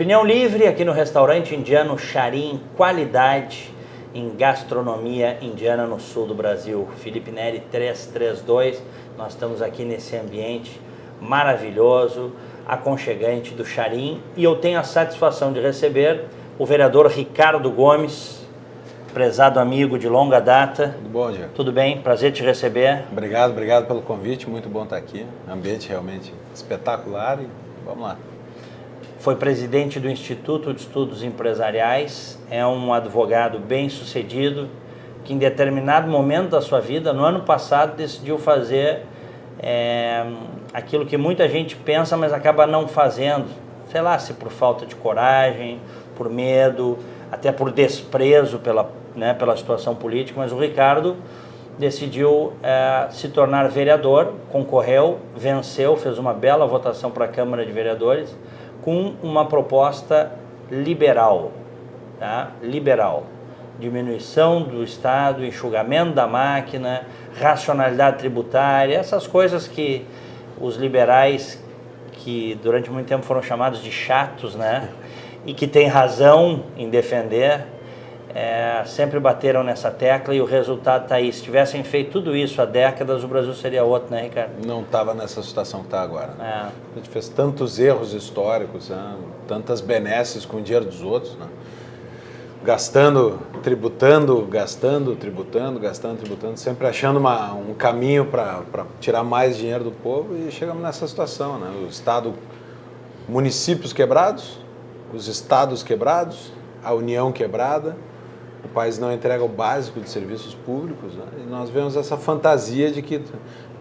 Opinião livre aqui no restaurante indiano Charim, qualidade em gastronomia indiana no sul do Brasil. Felipe Neri 332, nós estamos aqui nesse ambiente maravilhoso, aconchegante do Charim, e eu tenho a satisfação de receber o vereador Ricardo Gomes, prezado amigo de longa data. Tudo bom, Diego? Tudo bem? Prazer te receber. Obrigado pelo convite, muito bom estar aqui. Ambiente realmente espetacular e vamos lá. Foi presidente do Instituto de Estudos Empresariais, é um advogado bem-sucedido, que em determinado momento da sua vida, no ano passado, decidiu fazer aquilo que muita gente pensa, mas acaba não fazendo. Sei lá, se por falta de coragem, por medo, até por desprezo pela situação política, mas o Ricardo decidiu se tornar vereador, concorreu, venceu, fez uma bela votação para a Câmara de Vereadores, com uma proposta liberal, tá? Liberal. Diminuição do Estado, enxugamento da máquina, racionalidade tributária, essas coisas que os liberais, que durante muito tempo foram chamados de chatos, né? E que têm razão em defender, sempre bateram nessa tecla, e o resultado está aí. Se tivessem feito tudo isso há décadas, o Brasil seria outro, né, Ricardo? Não estava nessa situação que está agora. Né? A gente fez tantos erros históricos, né? Tantas benesses com o dinheiro dos outros, né? Gastando, tributando, sempre achando um caminho para tirar mais dinheiro do povo, e chegamos nessa situação, né? O Estado, municípios quebrados, os estados quebrados, a União quebrada, o país não entrega o básico de serviços públicos, né? E nós vemos essa fantasia de que,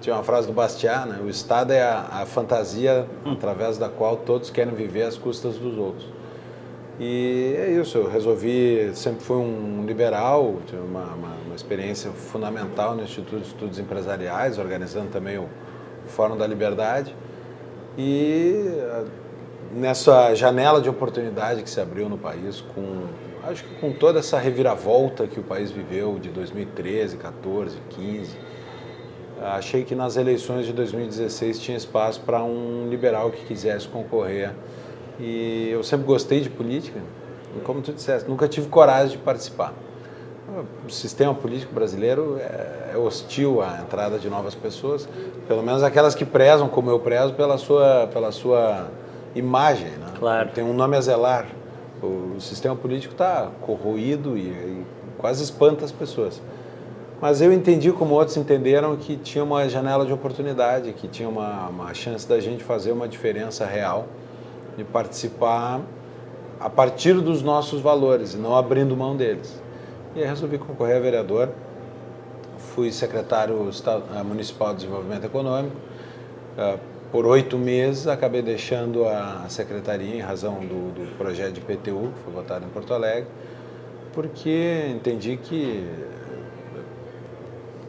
tinha uma frase do Bastiat, né? O Estado é a fantasia através da qual todos querem viver às custas dos outros. E é isso, eu resolvi, sempre fui um liberal, tive uma experiência fundamental no Instituto de Estudos Empresariais, organizando também o Fórum da Liberdade, e nessa janela de oportunidade que se abriu no país, acho que com toda essa reviravolta que o país viveu de 2013, 14, 15, achei que nas eleições de 2016 tinha espaço para um liberal que quisesse concorrer. E eu sempre gostei de política, e como tu disseste, nunca tive coragem de participar. O sistema político brasileiro é hostil à entrada de novas pessoas, pelo menos aquelas que prezam, como eu prezo, pela sua imagem, né? Claro. Tem um nome a zelar. O sistema político está corroído e quase espanta as pessoas. Mas eu entendi, como outros entenderam, que tinha uma janela de oportunidade, que tinha uma chance da gente fazer uma diferença real, de participar a partir dos nossos valores, e não abrindo mão deles. E aí resolvi concorrer a vereador, fui secretário municipal de desenvolvimento econômico, por 8 meses acabei deixando a secretaria em razão do projeto de PTU, que foi votado em Porto Alegre, porque entendi que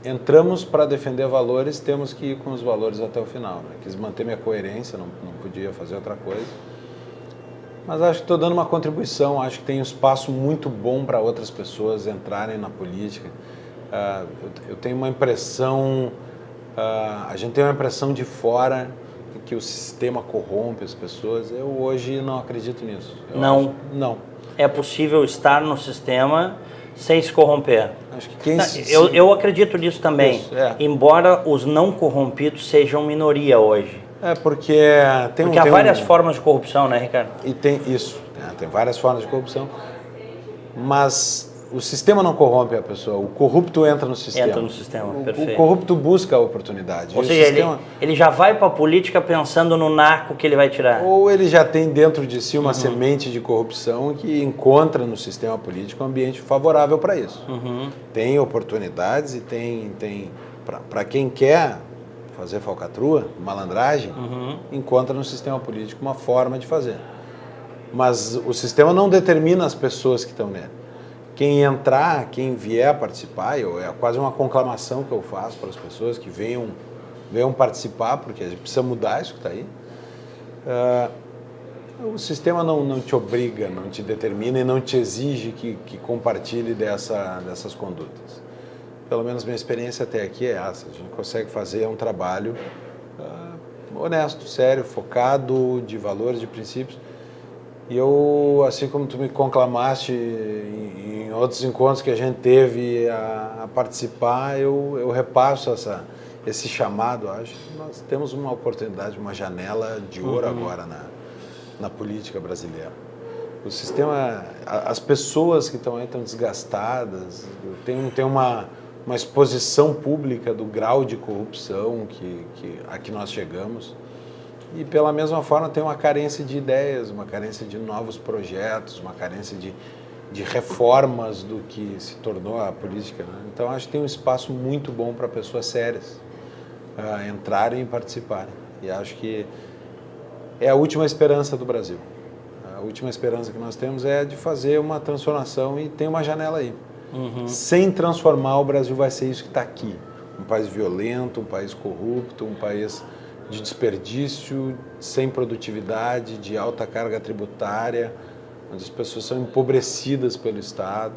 entramos para defender valores, temos que ir com os valores até o final, né? Quis manter minha coerência, não podia fazer outra coisa. Mas acho que estou dando uma contribuição, acho que tem um espaço muito bom para outras pessoas entrarem na política. Eu tenho uma impressão, a gente tem uma impressão de fora que o sistema corrompe as pessoas. Eu hoje não acredito nisso. Não. É possível estar no sistema sem se corromper. Acho que eu acredito nisso também, isso, embora os não corrompidos sejam minoria hoje. Porque há várias formas de corrupção, né, Ricardo? E tem isso, tem várias formas de corrupção, mas o sistema não corrompe a pessoa, o corrupto entra no sistema. Entra no sistema, perfeito. O corrupto busca a oportunidade. Ou seja, ele já vai para a política pensando no naco que ele vai tirar. Ou ele já tem dentro de si uma semente de corrupção que encontra no sistema político um ambiente favorável para isso. Tem oportunidades e tem para quem quer fazer falcatrua, malandragem, encontra no sistema político uma forma de fazer. Mas o sistema não determina as pessoas que estão nele. Quem entrar, quem vier a participar, é quase uma conclamação que eu faço para as pessoas que venham participar, porque a gente precisa mudar isso que está aí. O sistema não te obriga, não te determina e não te exige que compartilhe dessas condutas. Pelo menos minha experiência até aqui é essa. A gente consegue fazer um trabalho honesto, sério, focado, de valores, de princípios. E eu, assim como tu me conclamaste em outros encontros que a gente teve a participar, eu repasso esse chamado. Acho que nós temos uma oportunidade, uma janela de ouro agora na política brasileira. O sistema, as pessoas que estão aí estão desgastadas, tem uma exposição pública do grau de corrupção a que nós chegamos. E, pela mesma forma, tem uma carência de ideias, uma carência de novos projetos, uma carência de reformas do que se tornou a política, né? Então, acho que tem um espaço muito bom para pessoas sérias entrarem e participarem. E acho que é a última esperança do Brasil. A última esperança que nós temos é de fazer uma transformação e tem uma janela aí. Sem transformar, o Brasil vai ser isso que está aqui. Um país violento, um país corrupto, um país de desperdício, sem produtividade, de alta carga tributária, onde as pessoas são empobrecidas pelo Estado.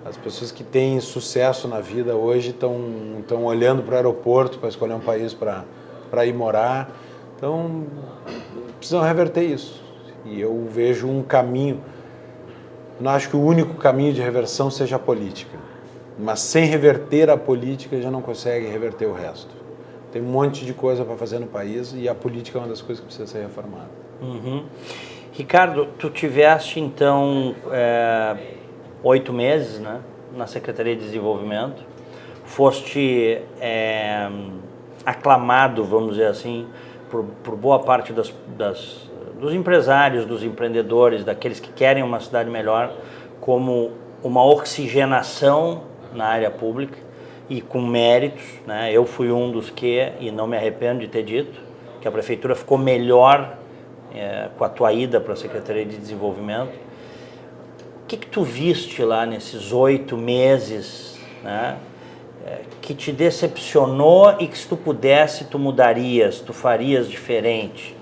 As pessoas que têm sucesso na vida hoje estão olhando para o aeroporto para escolher um país para ir morar. Então, precisam reverter isso. E eu vejo um caminho, não acho que o único caminho de reversão seja a política, mas sem reverter a política já não consegue reverter o resto. Tem um monte de coisa para fazer no país e a política é uma das coisas que precisa ser reformada. Ricardo, tu tiveste então 8 meses, né, na Secretaria de Desenvolvimento, foste aclamado, vamos dizer assim, por boa parte dos empresários, dos empreendedores, daqueles que querem uma cidade melhor, como uma oxigenação na área pública e com méritos, né? Eu fui um dos que, e não me arrependo de ter dito, que a Prefeitura ficou melhor com a tua ida para a Secretaria de Desenvolvimento. O que tu viste lá nesses 8 meses, né, que te decepcionou e que se tu pudesse, tu mudarias, tu farias diferente?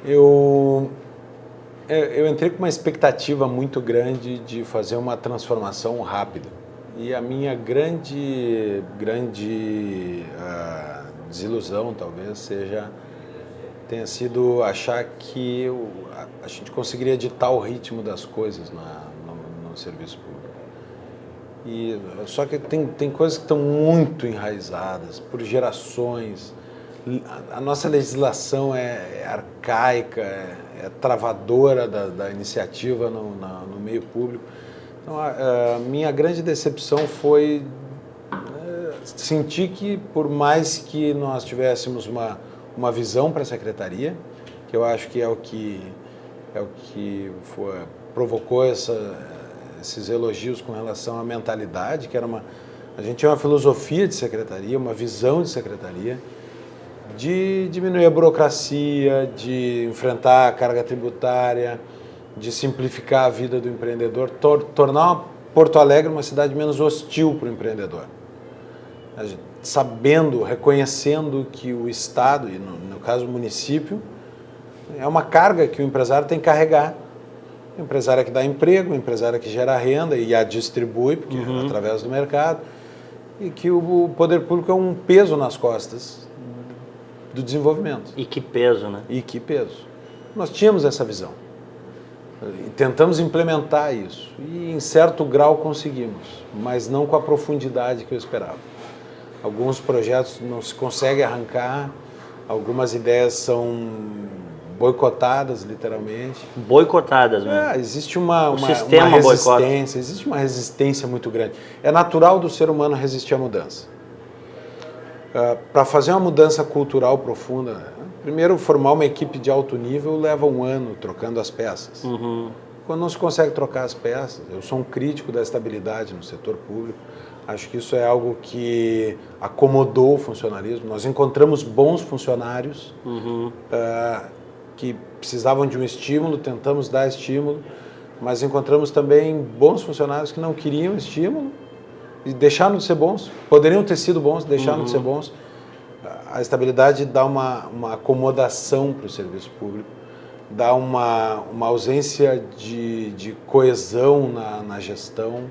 Eu entrei com uma expectativa muito grande de fazer uma transformação rápida. E a minha grande desilusão, talvez, tenha sido achar que a gente conseguiria ditar o ritmo das coisas no serviço público. Só que tem coisas que estão muito enraizadas por gerações. A nossa legislação é arcaica, é travadora da iniciativa no meio público. Então, a minha grande decepção foi sentir que, por mais que nós tivéssemos uma visão para a Secretaria, que eu acho que é o que provocou esses elogios com relação à mentalidade, que a gente tinha uma filosofia de secretaria, uma visão de secretaria, de diminuir a burocracia, de enfrentar a carga tributária, de simplificar a vida do empreendedor, tornar Porto Alegre uma cidade menos hostil para o empreendedor. Sabendo, reconhecendo que o Estado, e no caso o município, é uma carga que o empresário tem que carregar. O empresário é que dá emprego, o empresário é que gera renda e a distribui, porque é através do mercado, e que o poder público é um peso nas costas do desenvolvimento. E que peso, né? E que peso. Nós tínhamos essa visão. E tentamos implementar isso. E, em certo grau, conseguimos, mas não com a profundidade que eu esperava. Alguns projetos não se consegue arrancar, algumas ideias são boicotadas, literalmente. Boicotadas mesmo. Existe uma resistência, existe uma resistência muito grande. É natural do ser humano resistir à mudança. Para fazer uma mudança cultural profunda, primeiro formar uma equipe de alto nível leva 1 ano trocando as peças. Quando não se consegue trocar as peças, eu sou um crítico da estabilidade no setor público, acho que isso é algo que acomodou o funcionalismo. Nós encontramos bons funcionários que precisavam de um estímulo, tentamos dar estímulo, mas encontramos também bons funcionários que não queriam estímulo e deixaram de ser bons. Poderiam ter sido bons, deixaram de ser bons. A estabilidade dá uma acomodação para o serviço público, dá uma ausência de coesão na gestão.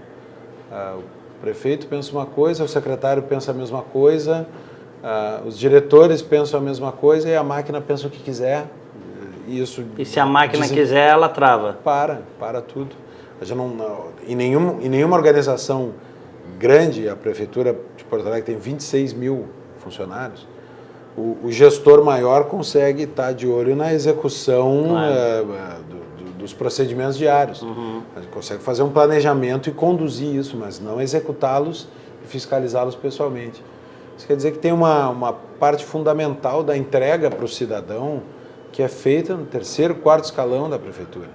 O prefeito pensa uma coisa, o secretário pensa a mesma coisa, os diretores pensam a mesma coisa e a máquina pensa o que quiser. isso E se a máquina quiser, ela trava. Para tudo. Em nenhuma organização grande, a Prefeitura de Porto Alegre tem 26 mil funcionários, o gestor maior consegue estar de olho na execução dos procedimentos diários. Ele consegue fazer um planejamento e conduzir isso, mas não executá-los e fiscalizá-los pessoalmente. Isso quer dizer que tem uma parte fundamental da entrega para o cidadão que é feita no terceiro, quarto escalão da Prefeitura.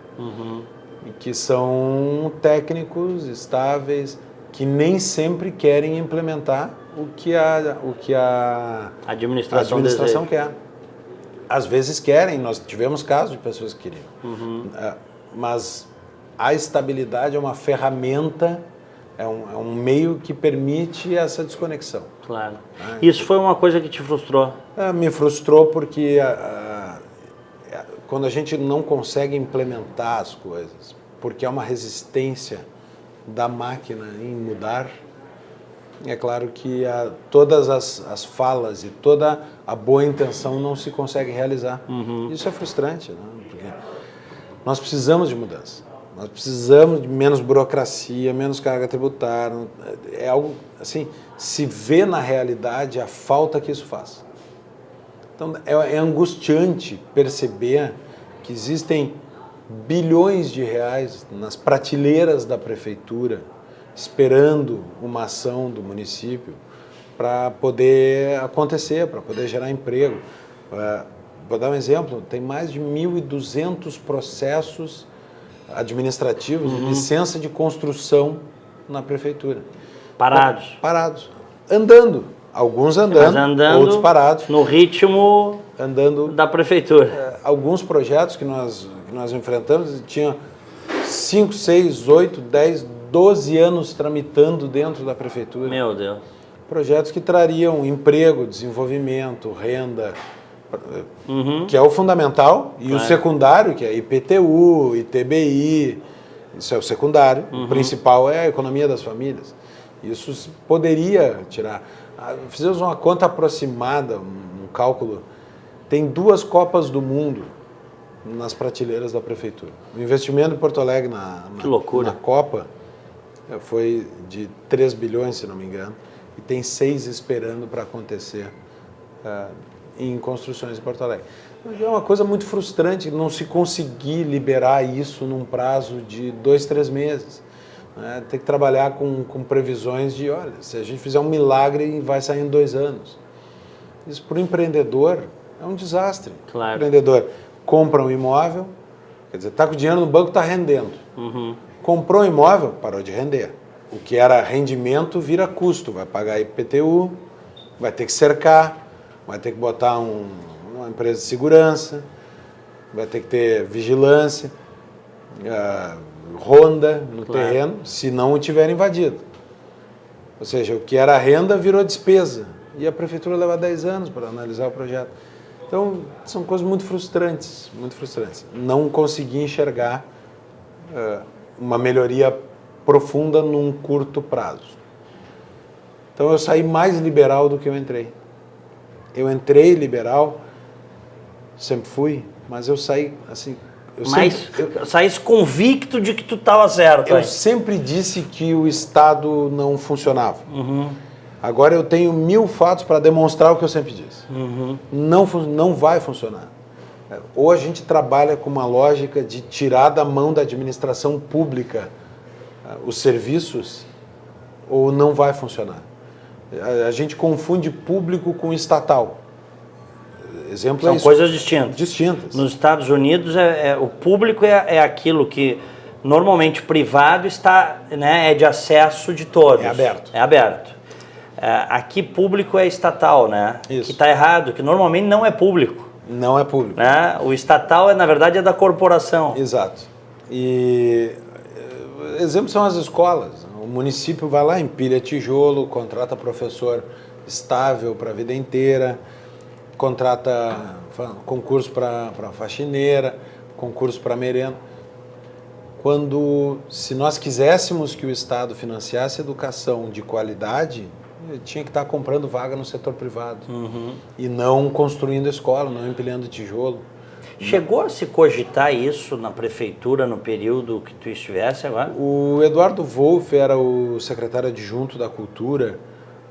E que são técnicos estáveis, que nem sempre querem implementar o que a administração quer. Às vezes querem, nós tivemos casos de pessoas que queriam. Mas a estabilidade é uma ferramenta, é um meio que permite essa desconexão. Claro. Isso foi uma coisa que te frustrou? Me frustrou porque quando a gente não consegue implementar as coisas, porque há uma resistência da máquina em mudar, é claro que todas as falas e toda a boa intenção não se consegue realizar. Isso é frustrante, né? Porque nós precisamos de mudança. Nós precisamos de menos burocracia, menos carga tributária. É algo, assim, se vê na realidade a falta que isso faz. Então, é angustiante perceber que existem bilhões de reais nas prateleiras da Prefeitura esperando uma ação do município para poder acontecer, para poder gerar emprego. Vou dar um exemplo, tem mais de 1.200 processos administrativos de licença de construção na Prefeitura. Parados? Parados. Andando. Alguns andando, outros parados. No ritmo da Prefeitura. Alguns projetos que nós enfrentamos tinham 5, 6, 8, 10, 12 anos tramitando dentro da Prefeitura. Meu Deus. Projetos que trariam emprego, desenvolvimento, renda, que é o fundamental, e o secundário, que é IPTU, ITBI, isso é o secundário. O principal é a economia das famílias. Isso poderia tirar. Fizemos uma conta aproximada, um cálculo. Tem 2 Copas do Mundo nas prateleiras da Prefeitura. O investimento em Porto Alegre na Copa foi de 3 bilhões, se não me engano, e tem 6 esperando para acontecer em construções em Porto Alegre. É uma coisa muito frustrante não se conseguir liberar isso num prazo de 2, 3 meses. Tem que trabalhar com previsões de, olha, se a gente fizer um milagre, vai sair em 2 anos. Isso para o empreendedor é um desastre. Claro. O empreendedor compra um imóvel, quer dizer, está com o dinheiro no banco, está rendendo. Comprou um imóvel, parou de render. O que era rendimento vira custo, vai pagar IPTU, vai ter que cercar, vai ter que botar uma empresa de segurança, vai ter que ter vigilância, ronda no terreno, se não o tiver invadido. Ou seja, o que era renda virou despesa. E a Prefeitura leva 10 anos para analisar o projeto. Então, são coisas muito frustrantes, muito frustrantes. Não conseguir enxergar uma melhoria profunda num curto prazo. Então, eu saí mais liberal do que eu entrei. Eu entrei liberal, sempre fui, mas eu saí assim... saísse convicto de que tu estava certo. Eu sempre disse que o Estado não funcionava. Agora eu tenho 1000 fatos para demonstrar o que eu sempre disse. Não vai funcionar. Ou a gente trabalha com uma lógica de tirar da mão da administração pública os serviços, ou não vai funcionar. A gente confunde público com estatal. Exemplo São coisas distintas. Distintas. Nos Estados Unidos, o público é aquilo que normalmente privado está, né, é de acesso de todos. É aberto. É aberto. Aqui público é estatal, né? Isso. Que está errado, que normalmente não é público. Não é público. Né? O estatal, na verdade, é da corporação. Exato. E exemplos são as escolas. O município vai lá, empilha tijolo, contrata professor estável para a vida inteira, contrata concurso para faxineira, concurso para merenda. Se nós quiséssemos que o Estado financiasse educação de qualidade, tinha que estar comprando vaga no setor privado e não construindo escola, não empilhando tijolo. Chegou a se cogitar isso na prefeitura no período que tu estivesse agora? O Eduardo Wolff era o secretário adjunto da Cultura,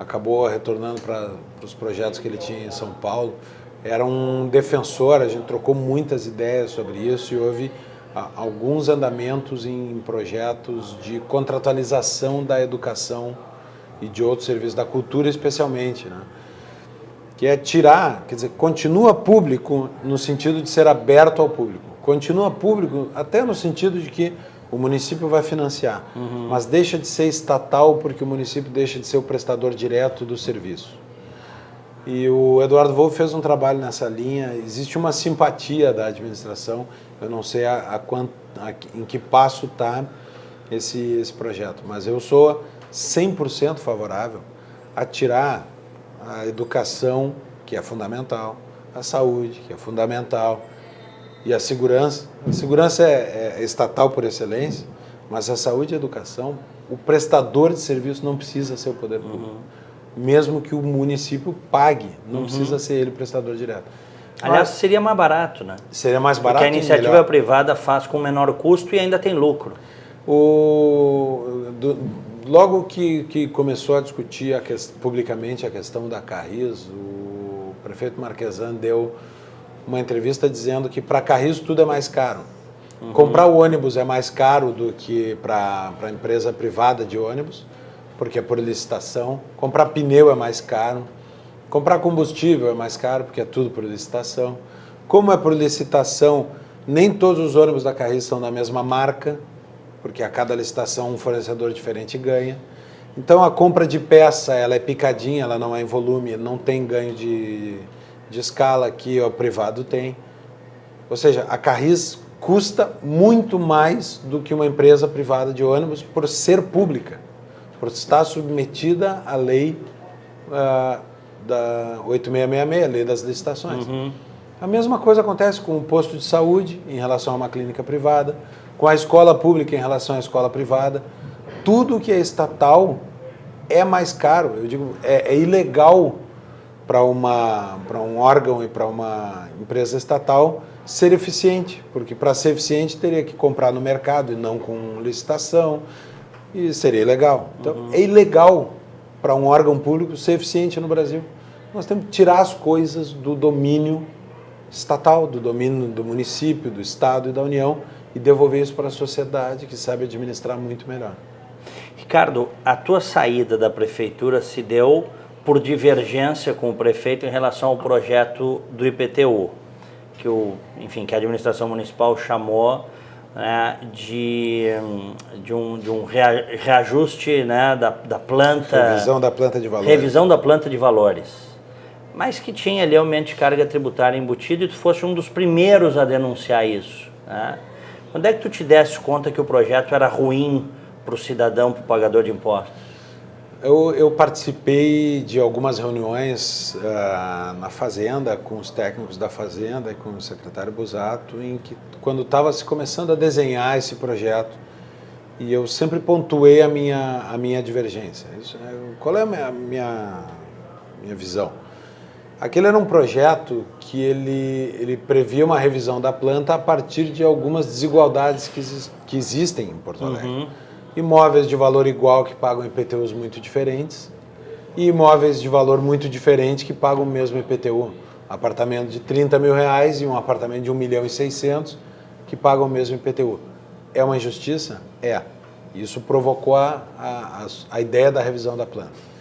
acabou retornando para os projetos que ele tinha em São Paulo. Era um defensor, a gente trocou muitas ideias sobre isso e houve alguns andamentos em projetos de contratualização da educação e de outros serviços da cultura especialmente, né? Que é tirar, quer dizer, continua público no sentido de ser aberto ao público, continua público até no sentido de que o município vai financiar, mas deixa de ser estatal porque o município deixa de ser o prestador direto do serviço. E o Eduardo Wolff fez um trabalho nessa linha, existe uma simpatia da administração, eu não sei em que passo está esse projeto, mas eu sou 100% favorável a tirar a educação, que é fundamental, a saúde, que é fundamental, e a segurança. A segurança é estatal por excelência, mas a saúde e a educação, o prestador de serviço não precisa ser o poder público. Mesmo que o município pague, não precisa ser ele o prestador direto. Aliás, seria mais barato, né? Seria mais barato. Porque a iniciativa privada faz com menor custo e ainda tem lucro. Logo que começou a discutir publicamente a questão da Carris, o prefeito Marquesan deu uma entrevista dizendo que para Carris tudo é mais caro. Comprar o ônibus é mais caro do que para a empresa privada de ônibus, porque é por licitação. Comprar pneu é mais caro. Comprar combustível é mais caro, porque é tudo por licitação. Como é por licitação, nem todos os ônibus da Carris são da mesma marca, porque a cada licitação um fornecedor diferente ganha. Então a compra de peça ela é picadinha, ela não é em volume, não tem ganho de escala que o privado tem. Ou seja, a Carris custa muito mais do que uma empresa privada de ônibus por ser pública, por estar submetida à lei da 8666, a lei das licitações. A mesma coisa acontece com o posto de saúde em relação a uma clínica privada, com a escola pública em relação à escola privada. Tudo que é estatal é mais caro. Eu digo, é ilegal para um órgão e para uma empresa estatal ser eficiente, porque para ser eficiente teria que comprar no mercado e não com licitação, e seria ilegal. Então, é ilegal para um órgão público ser eficiente no Brasil. Nós temos que tirar as coisas do domínio estatal, do domínio do município, do Estado e da União e devolver isso para a sociedade que sabe administrar muito melhor. Ricardo, a tua saída da prefeitura se deu por divergência com o prefeito em relação ao projeto do IPTU, que a administração municipal chamou, né, de um reajuste, né, da planta... Revisão da planta de valores. Revisão da planta de valores. Mas que tinha ali aumento de carga tributária embutido e tu fosse um dos primeiros a denunciar isso, né? Quando é que tu te desse conta que o projeto era ruim para o cidadão, para o pagador de impostos? Eu participei de algumas reuniões na Fazenda, com os técnicos da Fazenda e com o secretário Busato, em que, quando estava se começando a desenhar esse projeto, e eu sempre pontuei a minha divergência. Qual é a minha visão? Aquele era um projeto que ele previa uma revisão da planta a partir de algumas desigualdades que existem em Porto Alegre. Imóveis de valor igual que pagam IPTUs muito diferentes e imóveis de valor muito diferente que pagam o mesmo IPTU. Apartamento de 30 mil reais e um apartamento de 1.600.000 que pagam o mesmo IPTU. É uma injustiça? É. Isso provocou a ideia da revisão da planta.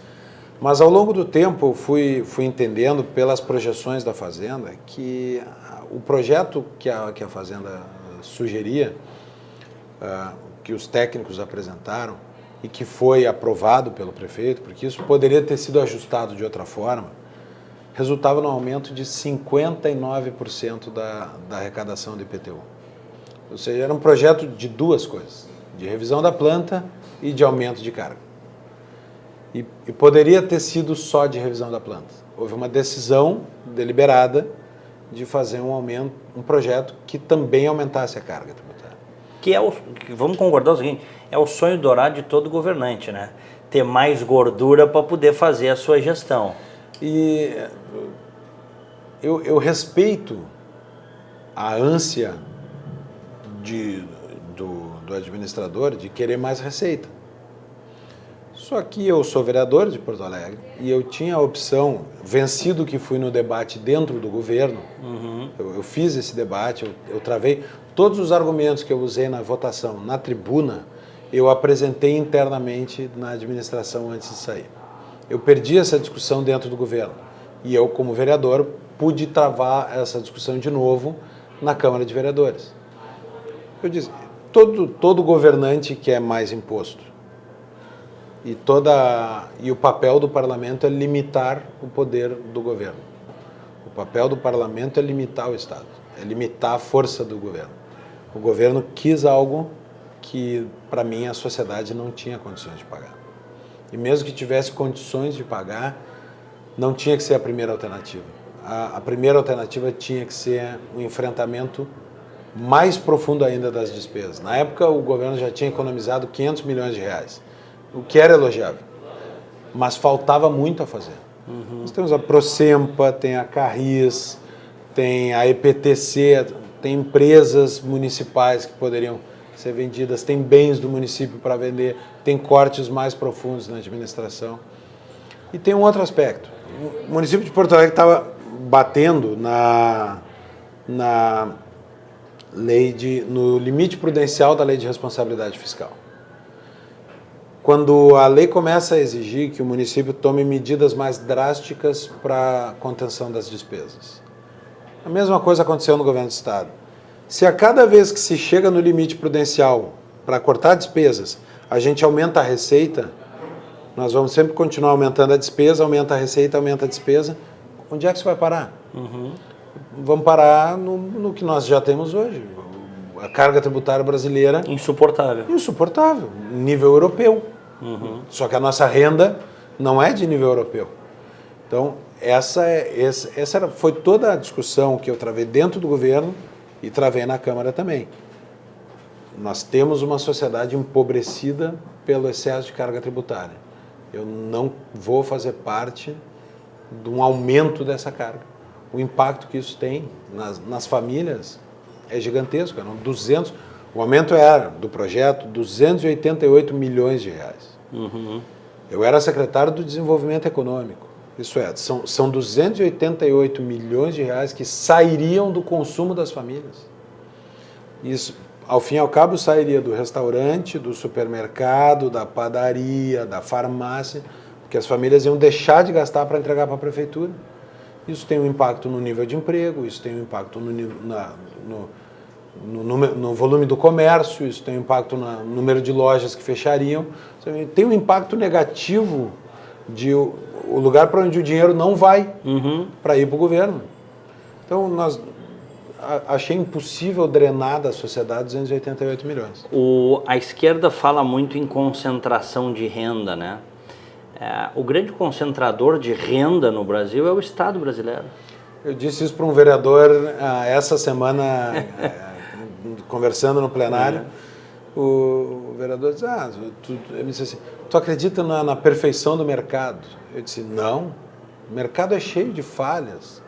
Mas ao longo do tempo eu fui entendendo pelas projeções da Fazenda que o projeto que a Fazenda sugeria, que os técnicos apresentaram e que foi aprovado pelo prefeito, porque isso poderia ter sido ajustado de outra forma, resultava no aumento de 59% da arrecadação do IPTU. Ou seja, era um projeto de duas coisas, de revisão da planta e de aumento de carga. E poderia ter sido só de revisão da planta. Houve uma decisão deliberada de fazer um projeto que também aumentasse a carga tributária. Vamos concordar o seguinte, é o sonho dourado de todo governante, né? Ter mais gordura para poder fazer a sua gestão. E eu respeito a ânsia do administrador de querer mais receita. Só que eu sou vereador de Porto Alegre e eu tinha a opção, vencido que fui no debate dentro do governo, eu fiz esse debate, eu travei todos os argumentos que eu usei na votação, na tribuna, eu apresentei internamente na administração antes de sair. Eu perdi essa discussão dentro do governo e eu, como vereador, pude travar essa discussão de novo na Câmara de Vereadores. Eu disse, todo governante quer mais imposto. E o papel do parlamento é limitar o poder do governo. O papel do parlamento é limitar o Estado, é limitar a força do governo. O governo quis algo que, para mim, a sociedade não tinha condições de pagar. E mesmo que tivesse condições de pagar, não tinha que ser a primeira alternativa. A primeira alternativa tinha que ser um enfrentamento mais profundo ainda das despesas. Na época, o governo já tinha economizado 500 milhões de reais. O que era elogiável, mas faltava muito a fazer. Nós temos a Procempa, tem a Carris, tem a EPTC, tem empresas municipais que poderiam ser vendidas, tem bens do município para vender, tem cortes mais profundos na administração. E tem um outro aspecto. O município de Porto Alegre estava batendo no limite prudencial da Lei de Responsabilidade Fiscal. Quando a lei começa a exigir que o município tome medidas mais drásticas para a contenção das despesas. A mesma coisa aconteceu no governo do Estado. Se a cada vez que se chega no limite prudencial para cortar despesas, a gente aumenta a receita, nós vamos sempre continuar aumentando a despesa, aumenta a receita, aumenta a despesa. Onde é que isso vai parar? Vamos parar no que nós já temos hoje. A carga tributária brasileira... Insuportável. Insuportável, nível europeu. Só que a nossa renda não é de nível europeu. Então, essa foi toda a discussão que eu travei dentro do governo e travei na Câmara também. Nós temos uma sociedade empobrecida pelo excesso de carga tributária. Eu não vou fazer parte de um aumento dessa carga. O impacto que isso tem nas famílias é gigantesco. O aumento era, do projeto, 288 milhões de reais. Eu era secretário do Desenvolvimento Econômico. Isso é, são 288 milhões de reais que sairiam do consumo das famílias. Isso, ao fim e ao cabo, sairia do restaurante, do supermercado, da padaria, da farmácia, porque as famílias iam deixar de gastar para entregar para a prefeitura. Isso tem um impacto no nível de emprego, isso tem um impacto no volume do comércio, isso tem um impacto no número de lojas que fechariam, tem um impacto negativo o lugar para onde o dinheiro não vai para ir para o governo. Então, achei impossível drenar da sociedade 288 milhões. A esquerda fala muito em concentração de renda, né? O grande concentrador de renda no Brasil é o Estado brasileiro. Eu disse isso para um vereador essa semana, conversando no plenário. O vereador disse, ele disse assim, tu acredita na perfeição do mercado? Eu disse, não, o mercado é cheio de falhas,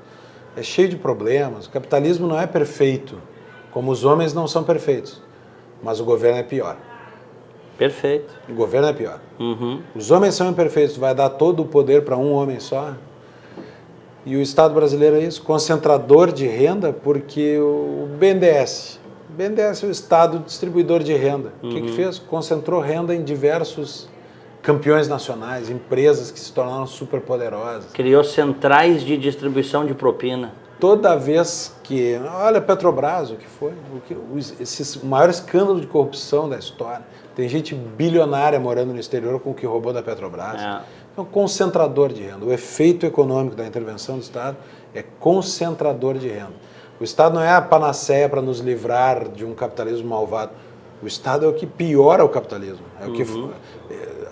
é cheio de problemas, o capitalismo não é perfeito, como os homens não são perfeitos, mas o governo é pior. Perfeito. O governo é pior. Os homens são imperfeitos, vai dar todo o poder para um homem só. E o Estado brasileiro é isso, concentrador de renda, porque o BNDES é o Estado distribuidor de renda. O que fez? Concentrou renda em diversos campeões nacionais, empresas que se tornaram superpoderosas. Criou centrais de distribuição de propina. Toda vez que... Olha, Petrobras, o que foi? Esse maior escândalo de corrupção da história. Tem gente bilionária morando no exterior com o que roubou da Petrobras. Então, concentrador de renda. O efeito econômico da intervenção do Estado é concentrador de renda. O Estado não é a panaceia para nos livrar de um capitalismo malvado. O Estado é o que piora o capitalismo. É o que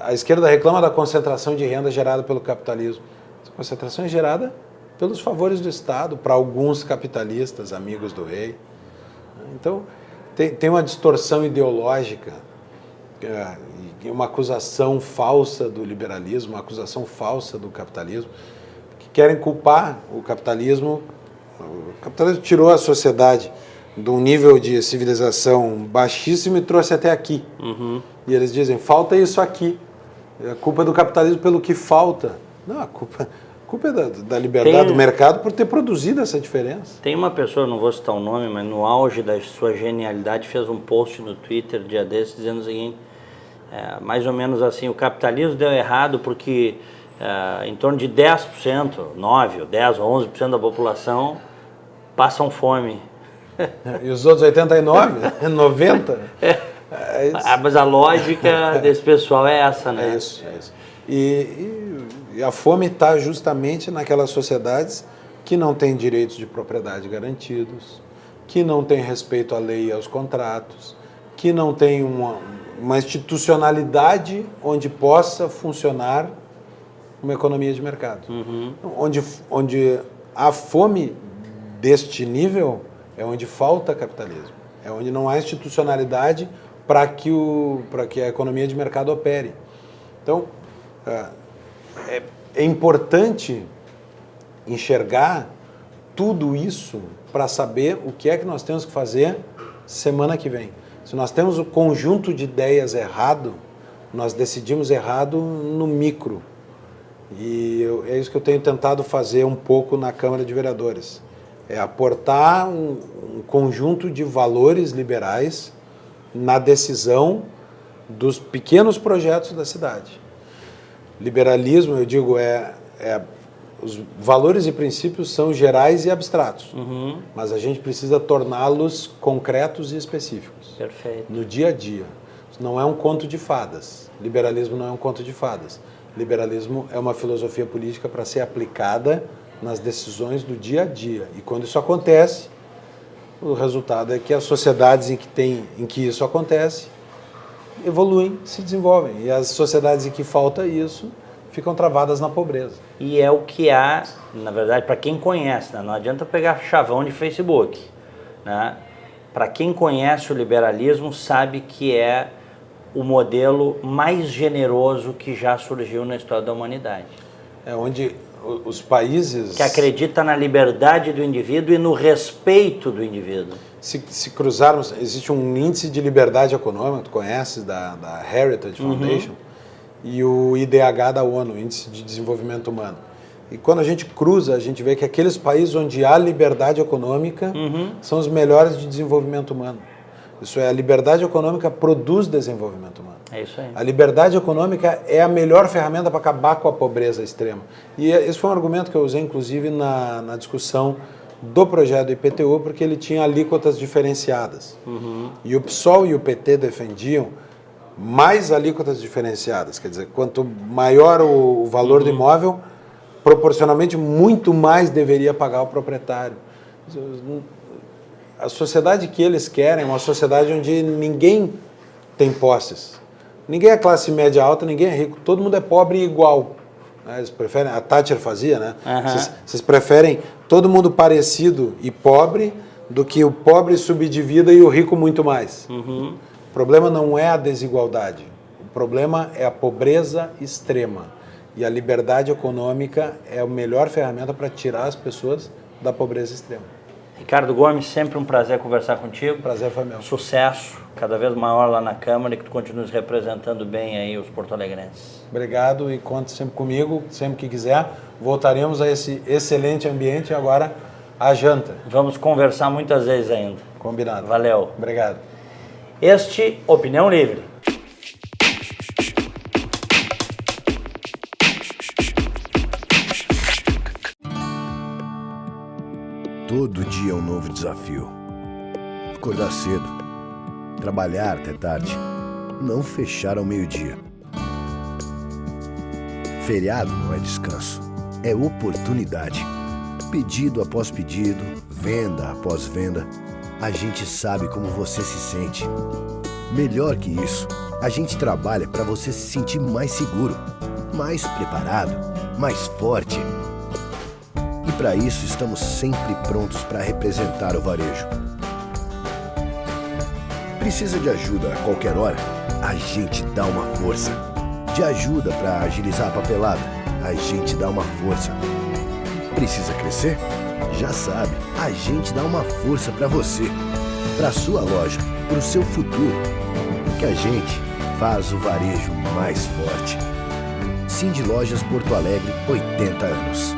a esquerda reclama da concentração de renda gerada pelo capitalismo. Essa concentração é gerada pelos favores do Estado para alguns capitalistas, amigos do rei. Então, tem uma distorção ideológica, uma acusação falsa do liberalismo, uma acusação falsa do capitalismo, que querem culpar o capitalismo O capitalismo tirou a sociedade de um nível de civilização baixíssimo e trouxe até aqui. E eles dizem, falta isso aqui. A culpa é do capitalismo pelo que falta. Não, a culpa é da liberdade do mercado por ter produzido essa diferença. Tem uma pessoa, não vou citar o nome, mas no auge da sua genialidade fez um post no Twitter dia desses dizendo o seguinte, mais ou menos assim, o capitalismo deu errado porque em torno de 10%, 9, ou 10 ou 11% da população passam fome. E os outros 89, 90? Mas a lógica desse pessoal é essa, né? É isso. E a fome está justamente naquelas sociedades que não têm direitos de propriedade garantidos, que não têm respeito à lei e aos contratos, que não têm uma institucionalidade onde possa funcionar uma economia de mercado. Onde a fome deste nível é onde falta capitalismo, é onde não há institucionalidade para que a economia de mercado opere. Então, é importante enxergar tudo isso para saber o que é que nós temos que fazer semana que vem. Se nós temos o conjunto de ideias errado, nós decidimos errado no micro. E é isso que eu tenho tentado fazer um pouco na Câmara de Vereadores. É aportar um conjunto de valores liberais na decisão dos pequenos projetos da cidade. Liberalismo, eu digo, os valores e princípios são gerais e abstratos, mas a gente precisa torná-los concretos e específicos. Perfeito. No dia a dia. Isso não é um conto de fadas. Liberalismo não é um conto de fadas. Liberalismo é uma filosofia política para ser aplicada nas decisões do dia a dia. E quando isso acontece, o resultado é que as sociedades em que isso acontece evoluem, se desenvolvem. E as sociedades em que falta isso ficam travadas na pobreza. E é o que há, na verdade, para quem conhece, né? Não adianta pegar chavão de Facebook, né? Para quem conhece o liberalismo, sabe que é o modelo mais generoso que já surgiu na história da humanidade. É onde os países... Que acredita na liberdade do indivíduo e no respeito do indivíduo. Se cruzarmos, existe um índice de liberdade econômica, tu conheces, da Heritage Foundation, e o IDH da ONU, Índice de Desenvolvimento Humano. E quando a gente cruza, a gente vê que aqueles países onde há liberdade econômica são os melhores de desenvolvimento humano. Isso é, a liberdade econômica produz desenvolvimento humano. É isso aí. A liberdade econômica é a melhor ferramenta para acabar com a pobreza extrema. E esse foi um argumento que eu usei, inclusive, na discussão do projeto do IPTU, porque ele tinha alíquotas diferenciadas. E o PSOL e o PT defendiam mais alíquotas diferenciadas. Quer dizer, quanto maior o valor do imóvel, proporcionalmente muito mais deveria pagar o proprietário. A sociedade que eles querem é uma sociedade onde ninguém tem posses. Ninguém é classe média alta, ninguém é rico. Todo mundo é pobre e igual. Eles preferem, a Thatcher fazia, né? Vocês preferem todo mundo parecido e pobre do que o pobre subdivida e o rico muito mais. O problema não é a desigualdade. O problema é a pobreza extrema. E a liberdade econômica é a melhor ferramenta para tirar as pessoas da pobreza extrema. Ricardo Gomes, sempre um prazer conversar contigo. Prazer foi meu. Sucesso, cada vez maior lá na Câmara e que tu continues representando bem aí os porto-alegrenses. Obrigado e conte sempre comigo, sempre que quiser. Voltaremos a esse excelente ambiente e agora a janta. Vamos conversar muitas vezes ainda. Combinado. Valeu. Obrigado. Este Opinião Livre. Todo dia é um novo desafio. Acordar cedo, trabalhar até tarde, não fechar ao meio-dia. Feriado não é descanso, é oportunidade. Pedido após pedido, venda após venda, a gente sabe como você se sente. Melhor que isso, a gente trabalha para você se sentir mais seguro, mais preparado, mais forte. E para isso estamos sempre prontos para representar o varejo. Precisa de ajuda a qualquer hora? A gente dá uma força. De ajuda para agilizar a papelada? A gente dá uma força. Precisa crescer? Já sabe, a gente dá uma força para você, para sua loja, para o seu futuro. Porque a gente faz o varejo mais forte. Cindy Lojas Porto Alegre, 80 anos.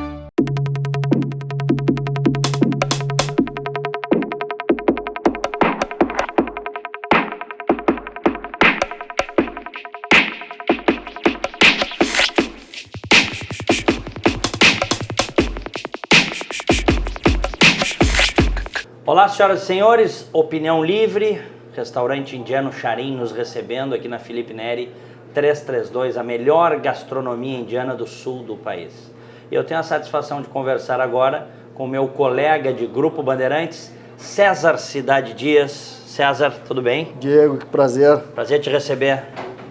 Olá, senhoras e senhores, Opinião Livre, restaurante indiano Charim nos recebendo aqui na Felipe Neri 332, a melhor gastronomia indiana do sul do país. Eu tenho a satisfação de conversar agora com o meu colega de Grupo Bandeirantes, César Cidade Dias. César, tudo bem? Diego, que prazer. Prazer te receber.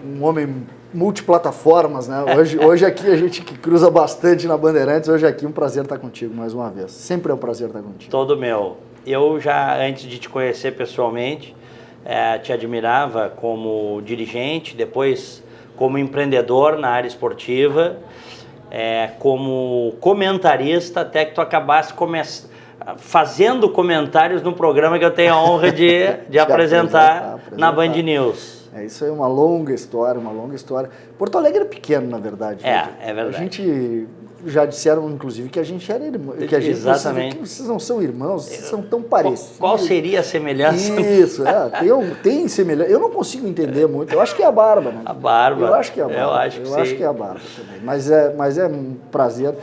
Um homem multiplataformas, né? Hoje aqui a gente que cruza bastante na Bandeirantes, hoje aqui um prazer estar contigo mais uma vez. Sempre é um prazer estar contigo. Todo meu. Eu já, antes de te conhecer pessoalmente, te admirava como dirigente, depois como empreendedor na área esportiva, como comentarista, até que tu acabasse fazendo comentários no programa que eu tenho a honra de apresentar na Band News. Isso aí é uma longa história, Porto Alegre é pequeno, na verdade. É verdade. A gente já disseram, inclusive, que a gente era irmão. Exatamente. Vocês não são irmãos, vocês são tão parecidos. Qual seria a semelhança? Isso, tem semelhança. Eu não consigo entender muito. Eu acho que é a barba, né? A barba. Eu acho que é a barba. Eu acho que é a barba também. Mas é um prazer,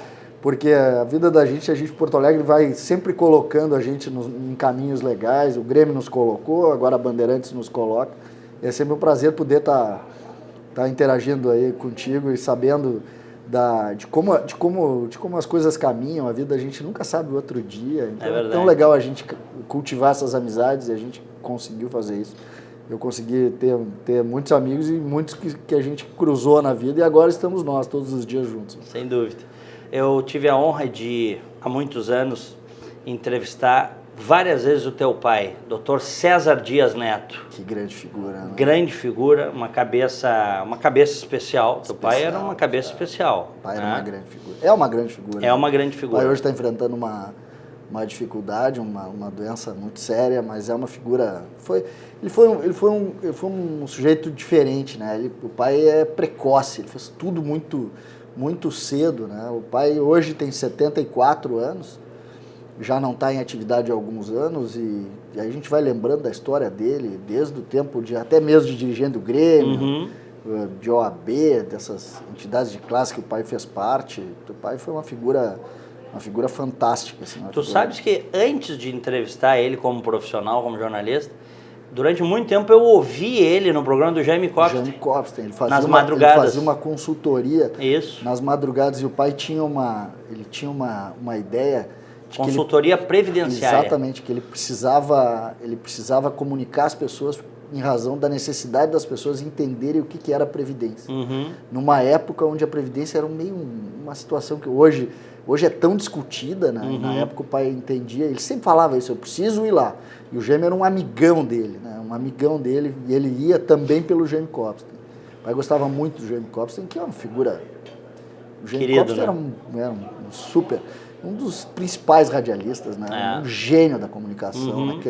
porque a vida da gente, Porto Alegre vai sempre colocando a gente em caminhos legais. O Grêmio nos colocou, agora a Bandeirantes nos coloca. É sempre um prazer poder estar interagindo aí contigo e sabendo de como as coisas caminham. A vida a gente nunca sabe o outro dia. Então é tão legal a gente cultivar essas amizades, e a gente conseguiu fazer isso. Eu consegui ter muitos amigos e muitos que a gente cruzou na vida, e agora estamos nós todos os dias juntos. Sem dúvida. Eu tive a honra de, há muitos anos, entrevistar várias vezes o teu pai, Dr. César Dias Neto. Que grande figura, né? Grande figura, uma cabeça especial. Teu pai era uma cabeça especial. O pai era uma grande figura. É uma grande figura. É uma grande figura. O pai hoje está enfrentando uma dificuldade, uma doença muito séria, mas é uma figura... Ele foi um sujeito diferente, né? O pai é precoce, ele fez tudo muito, muito cedo, né? O pai hoje tem 74 anos, já não está em atividade há alguns anos, e a gente vai lembrando da história dele, desde o tempo até mesmo de dirigente do Grêmio, de OAB, dessas entidades de classe que o pai fez parte. O pai foi uma figura fantástica. Assim, sabes que antes de entrevistar ele como profissional, como jornalista, durante muito tempo eu ouvi ele no programa do Jaime Kopstein. Ele fazia nas madrugadas. Ele fazia uma consultoria. Isso. Nas madrugadas, e o pai tinha uma ideia... Consultoria previdenciária. Exatamente, que ele precisava comunicar as pessoas em razão da necessidade das pessoas entenderem o que era a Previdência. Numa época onde a Previdência era uma situação que hoje é tão discutida, né? Na época o pai entendia, ele sempre falava isso, eu preciso ir lá. E o Jaime era um amigão dele, né? E ele ia também pelo Jaime Kopstein. O pai gostava muito do Jaime Kopstein, que é uma figura... O Jaime Kopstein, né? era um super... Um dos principais radialistas, né? Um gênio da comunicação,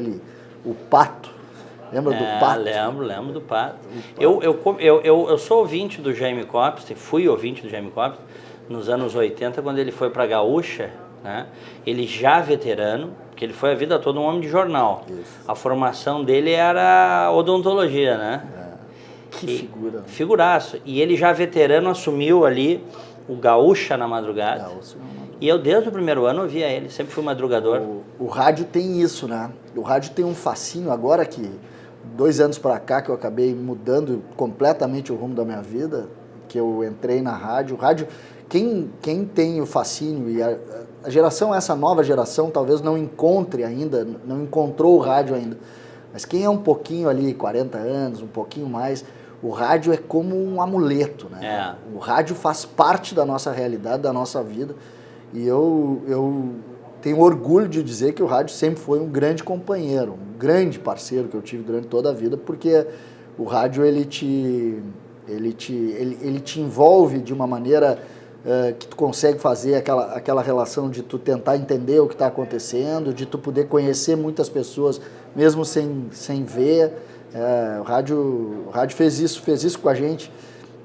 o Pato. Lembra do Pato? Lembro do Pato. Eu sou ouvinte do Jaime Kopstein, fui ouvinte do Jaime Kopstein nos anos 80, quando ele foi para a Gaúcha, né? Ele já veterano, porque ele foi a vida toda um homem de jornal. Isso. A formação dele era odontologia, né? Figura. Figuraço. E ele já veterano assumiu ali o Gaúcha na madrugada. E eu, desde o primeiro ano, ouvia ele, sempre fui madrugador. O rádio tem isso, né? O rádio tem um fascínio, agora que 2 anos para cá, que eu acabei mudando completamente o rumo da minha vida, que eu entrei na rádio. O rádio, quem tem o fascínio, e a geração, essa nova geração, talvez não encontrou o rádio ainda, mas quem é um pouquinho ali, 40 anos, um pouquinho mais... O rádio é como um amuleto, né? O rádio faz parte da nossa realidade, da nossa vida. E eu tenho orgulho de dizer que o rádio sempre foi um grande companheiro, um grande parceiro que eu tive durante toda a vida, porque o rádio ele te envolve de uma maneira que tu consegue fazer aquela relação de tu tentar entender o que está acontecendo, de tu poder conhecer muitas pessoas, mesmo sem ver. O rádio fez isso com a gente.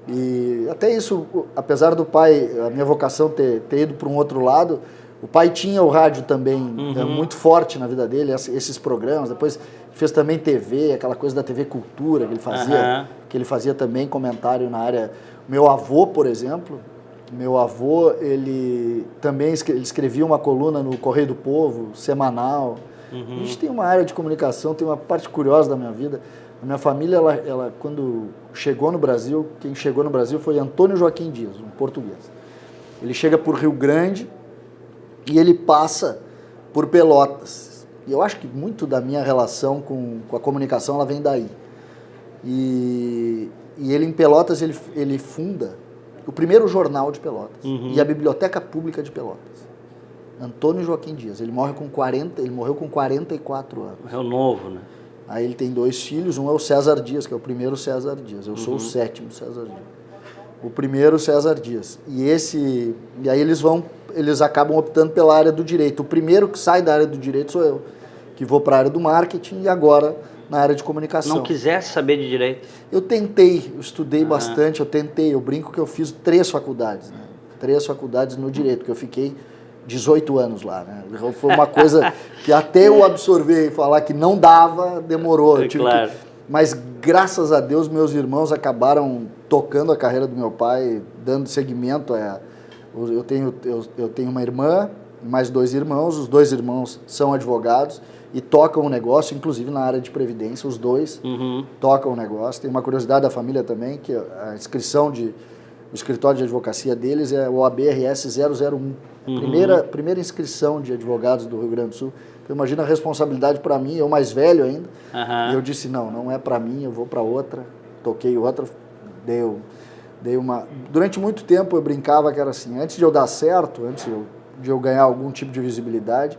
E até isso, apesar do pai, a minha vocação ter ido para um outro lado, o pai tinha o rádio também muito forte na vida dele, esses programas. Depois fez também TV, aquela coisa da TV Cultura que ele fazia também comentário na área. Meu avô, por exemplo, ele também ele escrevia uma coluna no Correio do Povo, semanal. A gente tem uma área de comunicação, tem uma parte curiosa da minha vida. A minha família, ela quando chegou no Brasil, quem chegou no Brasil foi Antônio Joaquim Dias, um português. Ele chega por Rio Grande e ele passa por Pelotas. E eu acho que muito da minha relação com a comunicação, ela vem daí. E ele em Pelotas, ele funda o primeiro jornal de Pelotas e a Biblioteca Pública de Pelotas. Antônio Joaquim Dias. Ele morreu com 44 anos. É o novo, né? Aí ele tem 2 filhos, um é o César Dias, que é o primeiro César Dias. Eu sou o 7º César Dias. O primeiro César Dias. E aí eles acabam optando pela área do direito. O primeiro que sai da área do direito sou eu, que vou para a área do marketing e agora na área de comunicação. Não quisesse saber de direito? Eu estudei bastante, eu brinco que eu fiz 3 faculdades, né? 3 faculdades no direito, que eu fiquei 18 anos lá, né? Foi uma coisa que até eu absorver e falar que não dava, demorou. Claro. Mas graças a Deus meus irmãos acabaram tocando a carreira do meu pai, dando seguimento eu tenho uma irmã, mais 2 irmãos, os 2 irmãos são advogados e tocam o negócio, inclusive na área de previdência, os 2 tocam o negócio. Tem uma curiosidade da família também, que a inscrição o escritório de advocacia deles é o OAB-RS 001. Primeira inscrição de advogados do Rio Grande do Sul. Então, imagina a responsabilidade para mim, eu mais velho ainda. E eu disse, não é para mim, eu vou para outra. Toquei outra, dei uma... Durante muito tempo eu brincava que era assim, antes de eu dar certo, antes de eu ganhar algum tipo de visibilidade,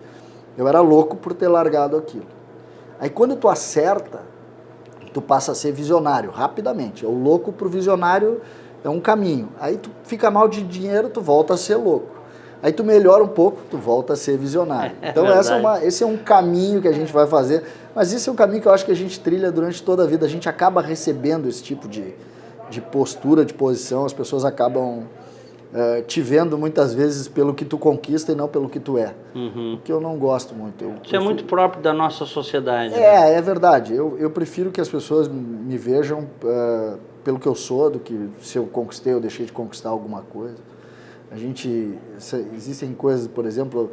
eu era louco por ter largado aquilo. Aí quando tu acerta, tu passa a ser visionário, rapidamente. O louco pro visionário é um caminho. Aí tu fica mal de dinheiro, tu volta a ser louco. Aí tu melhora um pouco, tu volta a ser visionário. Então esse é um caminho que a gente vai fazer, mas esse é um caminho que eu acho que a gente trilha durante toda a vida. A gente acaba recebendo esse tipo de postura, de posição, as pessoas acabam te vendo muitas vezes pelo que tu conquista e não pelo que tu é. O que eu não gosto muito. Isso é muito próprio da nossa sociedade. É verdade. Eu prefiro que as pessoas me vejam pelo que eu sou, do que se eu conquistei ou deixei de conquistar alguma coisa. Existem coisas, por exemplo,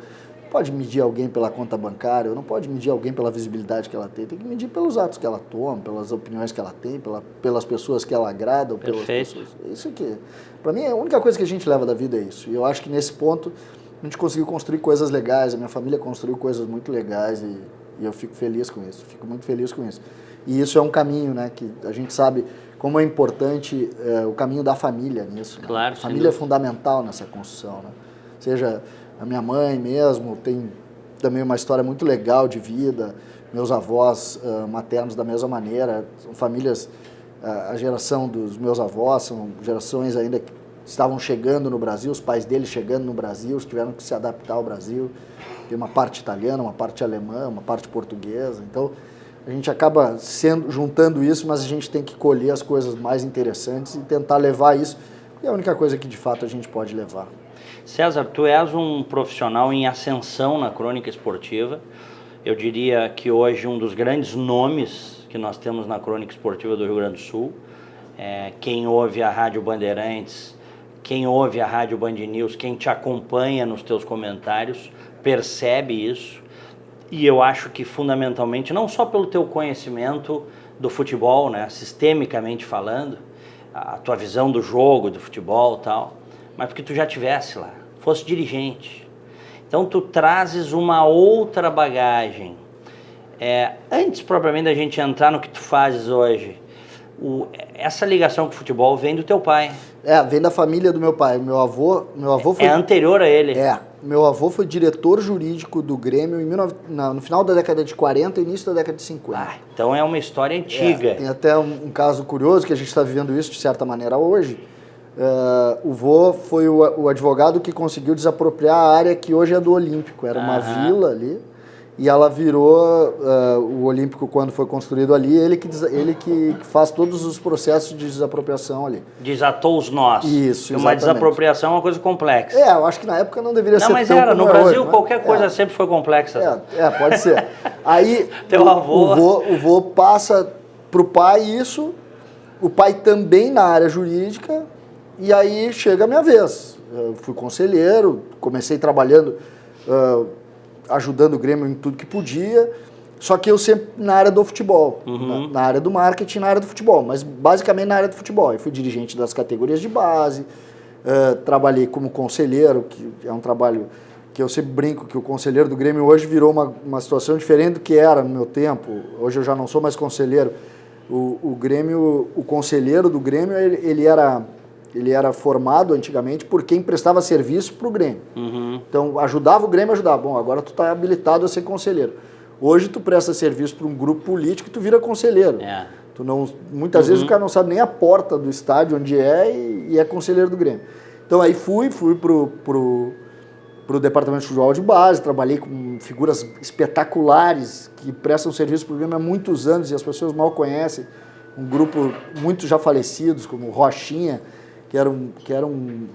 pode medir alguém pela conta bancária, ou não pode medir alguém pela visibilidade que ela tem que medir pelos atos que ela toma, pelas opiniões que ela tem, pelas pessoas que ela agrada, ou pelas pessoas. Isso aqui, para mim, a única coisa que a gente leva da vida é isso. E eu acho que nesse ponto a gente conseguiu construir coisas legais, a minha família construiu coisas muito legais e eu fico feliz com isso, fico muito feliz com isso. E isso é um caminho, né, que a gente sabe como é importante o caminho da família nisso. Claro, né? A família é fundamental nessa construção, né? Seja a minha mãe mesmo, tem também uma história muito legal de vida, meus avós maternos da mesma maneira, são famílias, a geração dos meus avós são gerações ainda que estavam chegando no Brasil, os pais deles chegando no Brasil, tiveram que se adaptar ao Brasil, tem uma parte italiana, uma parte alemã, uma parte portuguesa, então a gente acaba juntando isso, mas a gente tem que colher as coisas mais interessantes e tentar levar isso, que é a única coisa que de fato a gente pode levar. César, tu és um profissional em ascensão na crônica esportiva. Eu diria que hoje um dos grandes nomes que nós temos na crônica esportiva do Rio Grande do Sul. Quem ouve a Rádio Bandeirantes, quem ouve a Rádio Band News, quem te acompanha nos teus comentários, percebe isso. E eu acho que fundamentalmente, não só pelo teu conhecimento do futebol, né, sistemicamente falando, a tua visão do jogo, do futebol e tal, mas porque tu já estivesse lá, fosse dirigente. Então tu trazes uma outra bagagem. Antes propriamente da gente entrar no que tu fazes hoje, essa ligação com o futebol vem do teu pai. Vem da família do meu pai. Meu avô foi... É anterior a ele. Meu avô foi diretor jurídico do Grêmio no final da década de 40 e início da década de 50. Então é uma história antiga. Tem até um caso curioso que a gente está vivendo isso de certa maneira hoje. o vô foi o advogado que conseguiu desapropriar a área que hoje é do Olímpico. Era uma vila ali. E ela virou o Olímpico, quando foi construído ali, ele que faz todos os processos de desapropriação ali. Desatou os nós. Isso, uma desapropriação é uma coisa complexa. Eu acho que na época não deveria ser tão mas era. No como Brasil, hoje, qualquer coisa sempre foi complexa. Pode ser. Aí Teu avô... o vô passa pro pai isso, o pai também na área jurídica, e aí chega a minha vez. Eu fui conselheiro, comecei trabalhando... ajudando o Grêmio em tudo que podia, só que eu sempre na área do futebol, na área do marketing, na área do futebol, mas basicamente na área do futebol. Eu fui dirigente das categorias de base, trabalhei como conselheiro, que é um trabalho que eu sempre brinco que o conselheiro do Grêmio hoje virou uma situação diferente do que era no meu tempo. Hoje eu já não sou mais conselheiro. O conselheiro do Grêmio, ele era formado antigamente por quem prestava serviço para o Grêmio. Então, ajudava o Grêmio a ajudar. Bom, agora tu está habilitado a ser conselheiro. Hoje tu presta serviço para um grupo político e tu vira conselheiro. Tu não, muitas vezes o cara não sabe nem a porta do estádio onde é e é conselheiro do Grêmio. Então aí fui pro departamento de futebol de base, trabalhei com figuras espetaculares que prestam serviço para o Grêmio há muitos anos e as pessoas mal conhecem. Um grupo muito já falecidos, como Rochinha, que eram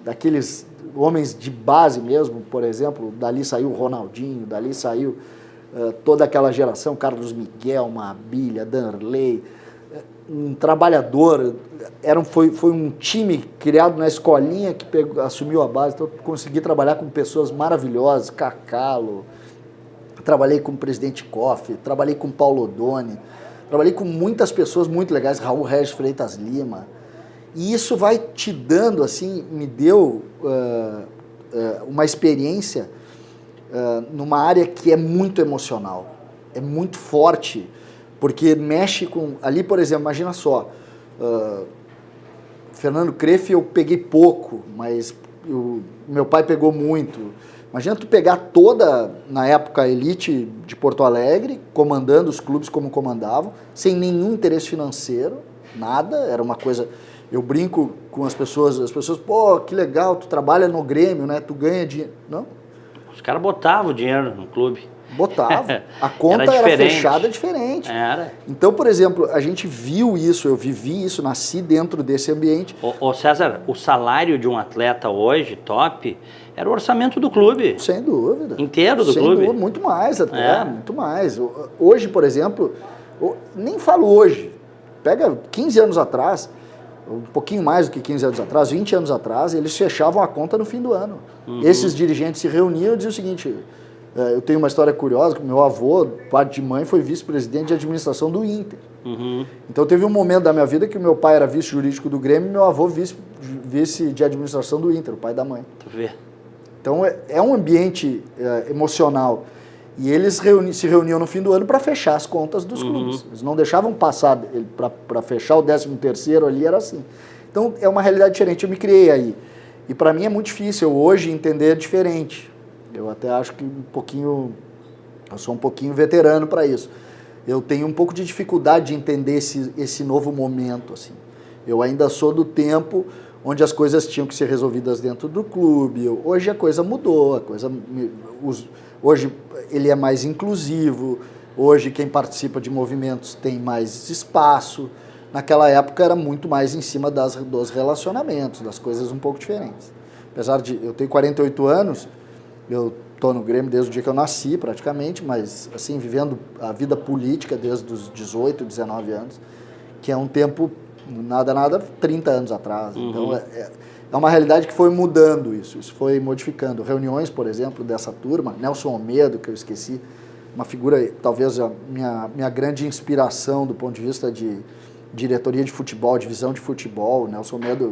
daqueles homens de base mesmo, por exemplo. Dali saiu o Ronaldinho, dali saiu toda aquela geração, Carlos Miguel, Mabilha, Danley, um trabalhador. Foi um time criado na escolinha que assumiu a base, então eu consegui trabalhar com pessoas maravilhosas, Cacalo, trabalhei com o presidente Koff, trabalhei com Paulo Odoni, trabalhei com muitas pessoas muito legais, Raul Regis Freitas Lima. E isso vai te dando, assim, me deu uma experiência numa área que é muito emocional, é muito forte, porque mexe com... Ali, por exemplo, imagina só, Fernando Crefeld eu peguei pouco, mas meu pai pegou muito. Imagina tu pegar toda, na época, a elite de Porto Alegre, comandando os clubes como comandavam, sem nenhum interesse financeiro, nada, era uma coisa... Eu brinco com as pessoas, pô, que legal, tu trabalha no Grêmio, né? Tu ganha dinheiro. Não. Os caras botavam dinheiro no clube. Botava. A conta era fechada diferente. Era. Então, por exemplo, a gente viu isso, eu vivi isso, nasci dentro desse ambiente. Ô César, o salário de um atleta hoje, top, era o orçamento do clube. Sem dúvida. Inteiro do clube? Sem dúvida, muito mais até, muito mais. Hoje, por exemplo, nem falo hoje, pega 15 anos atrás... um pouquinho mais do que 15 anos atrás, 20 anos atrás, eles fechavam a conta no fim do ano. Esses dirigentes se reuniam e diziam o seguinte, eu tenho uma história curiosa, que meu avô, parte de mãe, foi vice-presidente de administração do Inter. Então teve um momento da minha vida que o meu pai era vice-jurídico do Grêmio e meu avô vice de administração do Inter, o pai da mãe. Tu vê. Então é um ambiente emocional. E eles se reuniam no fim do ano para fechar as contas dos clubes. Eles não deixavam passar, para fechar o 13º ali, era assim. Então é uma realidade diferente, eu me criei aí. E para mim é muito difícil hoje entender diferente. Eu até acho que eu sou um pouquinho veterano para isso. Eu tenho um pouco de dificuldade de entender esse novo momento, assim. Eu ainda sou do tempo onde as coisas tinham que ser resolvidas dentro do clube. Hoje a coisa mudou, hoje ele é mais inclusivo, hoje quem participa de movimentos tem mais espaço. Naquela época era muito mais em cima dos relacionamentos, das coisas um pouco diferentes. Apesar de eu ter 48 anos, eu estou no Grêmio desde o dia que eu nasci praticamente, mas assim, vivendo a vida política desde os 18, 19 anos, que é um tempo, nada, 30 anos atrás. Então é uma realidade que foi mudando isso foi modificando. Reuniões, por exemplo, dessa turma, Nelson Almeida, que eu esqueci, uma figura, talvez a minha grande inspiração do ponto de vista de diretoria de futebol, divisão de futebol, Nelson Almeida,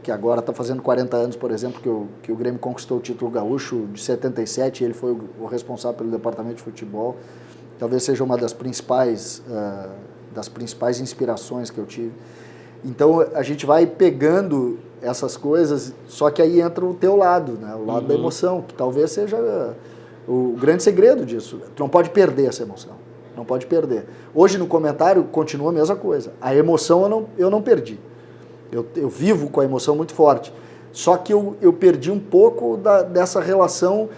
que agora está fazendo 40 anos, por exemplo, que o Grêmio conquistou o título gaúcho de 77, ele foi o responsável pelo departamento de futebol, talvez seja uma das principais inspirações que eu tive. Então a gente vai pegando essas coisas, só que aí entra o teu lado, né? O lado da emoção, que talvez seja o grande segredo disso. Tu não pode perder essa emoção, não pode perder. Hoje no comentário continua a mesma coisa, a emoção eu não perdi. Eu vivo com a emoção muito forte. Só que eu perdi um pouco dessa relação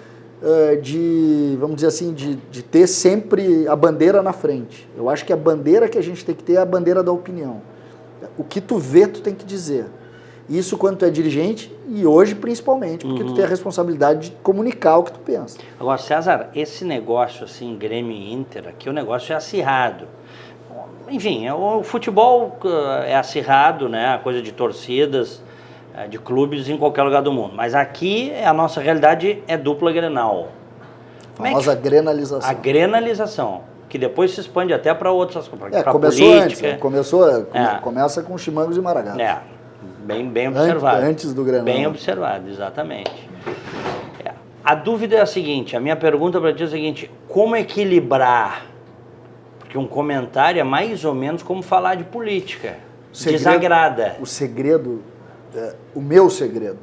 de, vamos dizer assim, de ter sempre a bandeira na frente. Eu acho que a bandeira que a gente tem que ter é a bandeira da opinião. O que tu vê, tu tem que dizer. Isso quando tu é dirigente e hoje principalmente, porque tu tem a responsabilidade de comunicar o que tu pensa. Agora, César, esse negócio assim, Grêmio e Inter, aqui o negócio é acirrado. Enfim, o futebol é acirrado, né? A coisa de torcidas, de clubes em qualquer lugar do mundo. Mas aqui a nossa realidade é dupla Grenal. A famosa grenalização. A grenalização, que depois se expande até para outras coisas, para começou política. Antes, começa com Chimangos e Maragatos. Bem observado. Antes do Grenal. Bem observado, exatamente. A dúvida é a seguinte, a minha pergunta para ti é a seguinte, como equilibrar? Porque um comentário é mais ou menos como falar de política. Desagrada. O segredo, o meu segredo,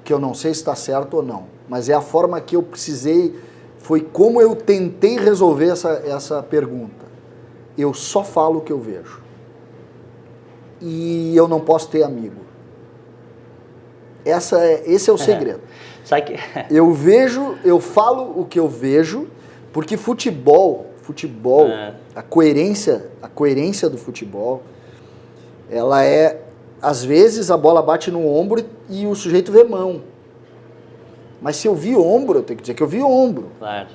que eu não sei se está certo ou não, mas é a forma que eu precisei, foi como eu tentei resolver essa pergunta. Eu só falo o que eu vejo. E eu não posso ter amigo. Esse é o segredo. Sabe que... Eu falo o que eu vejo, porque futebol, a coerência do futebol, ela é, às vezes a bola bate no ombro e o sujeito vê mão. Mas se eu vi ombro, eu tenho que dizer que eu vi ombro. Claro.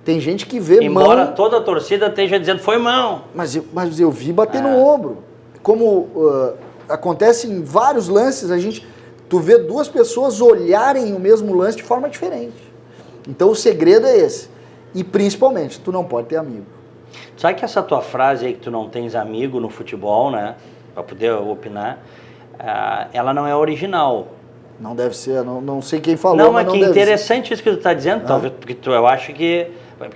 Tem gente que vê mão... Embora toda a torcida esteja dizendo foi mão. Mas eu vi bater no ombro. Como acontece em vários lances, tu vê duas pessoas olharem o mesmo lance de forma diferente. Então o segredo é esse. E principalmente, tu não pode ter amigo. Sabe que essa tua frase aí que tu não tens amigo no futebol, né? Pra poder opinar, ela não é original. Não deve ser, não sei quem falou, não, mas que interessante isso que tu está dizendo, talvez, porque eu acho que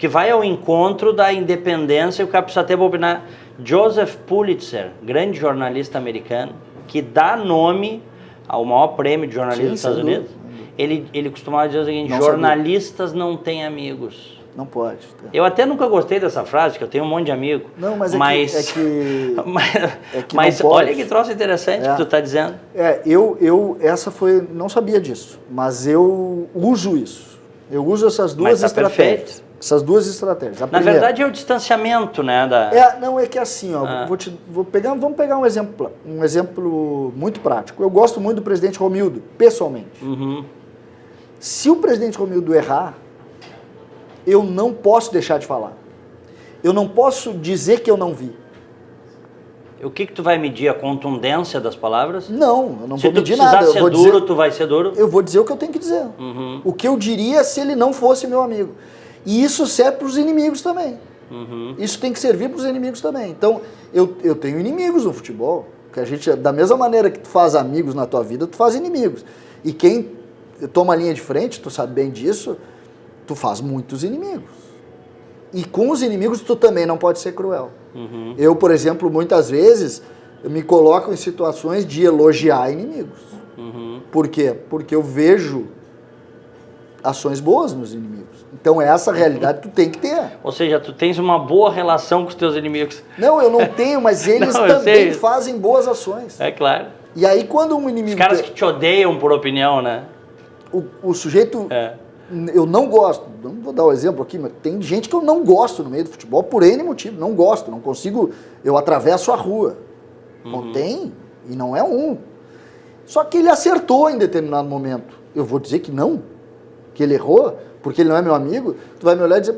vai ao encontro da independência e o cara precisa ter para opinar. Joseph Pulitzer, grande jornalista americano, que dá nome ao maior prêmio de jornalismo dos Estados Unidos, ele costumava dizer o seguinte, jornalistas não têm amigos. Não pode. Eu até nunca gostei dessa frase, que eu tenho um monte de amigo. Não, mas mas olha que troço interessante que tu está dizendo. Não sabia disso, mas eu uso isso. Eu uso essas duas estratégias. Perfeito. Essas duas estratégias. Na verdade é o distanciamento, né? É que assim, ó, vamos pegar um exemplo muito prático. Eu gosto muito do presidente Romildo, pessoalmente. Uhum. Se o presidente Romildo errar, eu não posso deixar de falar. Eu não posso dizer que eu não vi. O que tu vai medir? A contundência das palavras? Não, eu não vou medir Se nada. tu precisar ser duro, tu vai ser duro? Eu vou dizer o que eu tenho que dizer. Uhum. O que eu diria se ele não fosse meu amigo. E isso serve para os inimigos também. Uhum. Isso tem que servir para os inimigos também. Então, eu tenho inimigos no futebol. Que da mesma maneira que tu faz amigos na tua vida, tu faz inimigos. E quem toma a linha de frente, tu sabe bem disso, tu faz muitos inimigos. E com os inimigos tu também não pode ser cruel. Uhum. Eu, por exemplo, muitas vezes, eu me coloco em situações de elogiar inimigos. Uhum. Por quê? Porque eu vejo ações boas nos inimigos. Então essa realidade tu tem que ter. Ou seja, tu tens uma boa relação com os teus inimigos. Não, eu não tenho, mas eles também fazem boas ações. É claro. E aí quando um inimigo... Os caras que te odeiam por opinião, né? O sujeito... Eu não gosto, não vou dar o exemplo aqui, mas tem gente que eu não gosto no meio do futebol por N motivo, não gosto, não consigo, eu atravesso a rua. Não tem, e não é um. Só que ele acertou em determinado momento. Eu vou dizer que não, que ele errou, porque ele não é meu amigo, tu vai me olhar e dizer,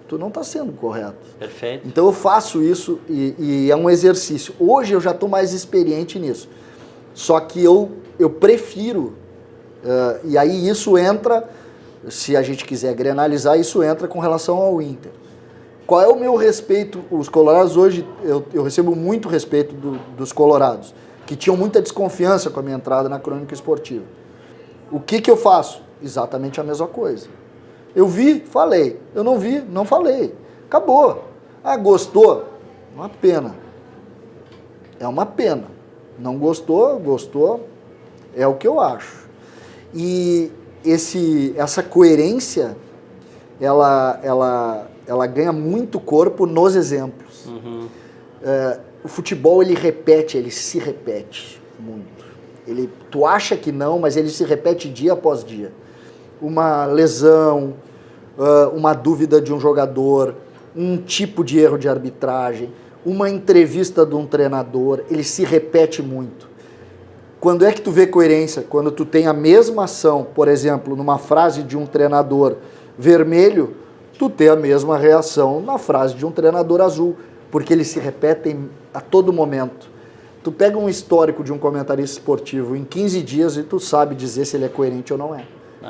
tu não está sendo correto. Perfeito. Então eu faço isso e é um exercício. Hoje eu já estou mais experiente nisso. Só que eu prefiro, e aí isso entra... Se a gente quiser grenalizar, isso entra com relação ao Inter. Qual é o meu respeito? Os colorados hoje, eu recebo muito respeito dos colorados, que tinham muita desconfiança com a minha entrada na crônica esportiva. O que eu faço? Exatamente a mesma coisa. Eu vi, falei. Eu não vi, não falei. Acabou. Gostou? Uma pena. É uma pena. Não gostou, gostou. É o que eu acho. E... essa coerência, ela ganha muito corpo nos exemplos. Uhum. O futebol, ele se repete muito. Tu acha que não, mas ele se repete dia após dia. Uma lesão, uma dúvida de um jogador, um tipo de erro de arbitragem, uma entrevista de um treinador, ele se repete muito. Quando é que tu vê coerência? Quando tu tem a mesma ação, por exemplo, numa frase de um treinador vermelho, tu tem a mesma reação na frase de um treinador azul, porque eles se repetem a todo momento. Tu pega um histórico de um comentarista esportivo em 15 dias e tu sabe dizer se ele é coerente ou não é.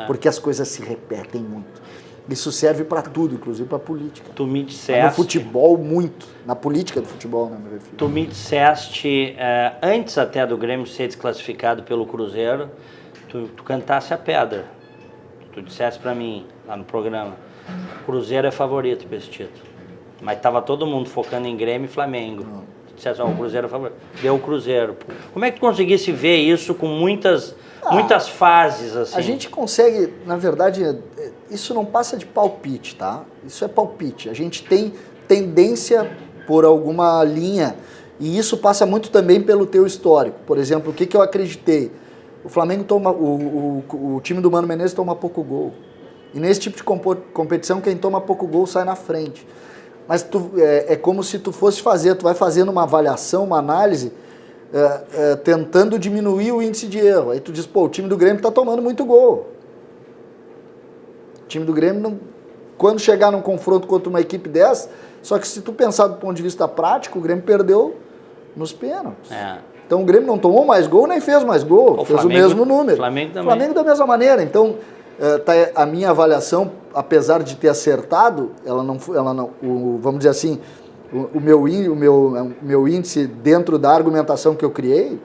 Porque as coisas se repetem muito. Isso serve para tudo, inclusive para política. Tu me disseste... No futebol, muito. Na política do futebol, né, meu filho? Tu me disseste, antes até do Grêmio ser desclassificado pelo Cruzeiro, tu cantasse a pedra. Tu disseste para mim, lá no programa, Cruzeiro é favorito para esse título. Mas estava todo mundo focando em Grêmio e Flamengo. Tu disseste, o Cruzeiro é favorito. Deu o Cruzeiro. Pô. Como é que tu conseguisse ver isso com muitas fases, assim? A gente consegue, na verdade, isso não passa de palpite, tá? Isso é palpite. A gente tem tendência por alguma linha e isso passa muito também pelo teu histórico. Por exemplo, o que eu acreditei? O Flamengo toma, o time do Mano Menezes toma pouco gol. E nesse tipo de competição, quem toma pouco gol sai na frente. Mas é como se tu fosse tu vai fazendo uma avaliação, uma análise, tentando diminuir o índice de erro. Aí tu diz, o time do Grêmio está tomando muito gol. O time do Grêmio, quando chegar num confronto contra uma equipe dessa, só que se tu pensar do ponto de vista prático, o Grêmio perdeu nos pênaltis. Então o Grêmio não tomou mais gol, nem fez mais gol, fez o mesmo número. Flamengo também. Flamengo da mesma maneira. Então, a minha avaliação, apesar de ter acertado, vamos dizer assim, o meu índice dentro da argumentação que eu criei,